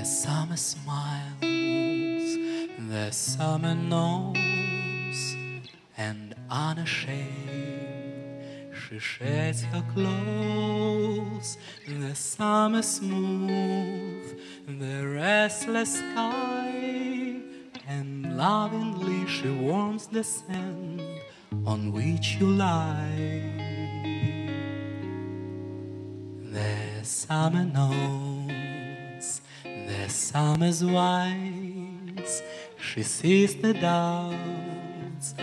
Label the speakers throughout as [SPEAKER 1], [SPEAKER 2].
[SPEAKER 1] summer smiles, the summer knows, and unashamed she shades her clothes. The summer smooth the restless sky, and lovingly she warms the sand on which you lie. The summer knows, the summer's wise, she sees the doubts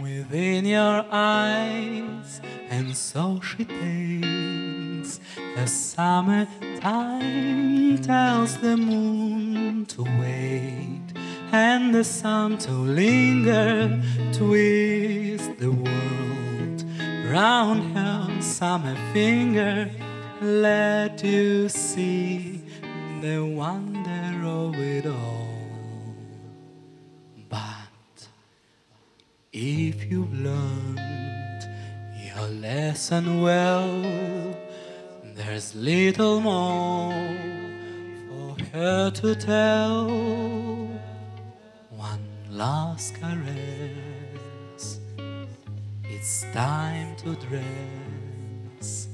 [SPEAKER 1] within your eyes, and so she takes the summertime, tells the moon to wait and the sun to linger, twist the world round her summer finger, let you see the wonder of it all. But if you've learned your lesson well, there's little more for her to tell. One last caress, it's time to dress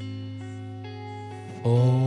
[SPEAKER 1] for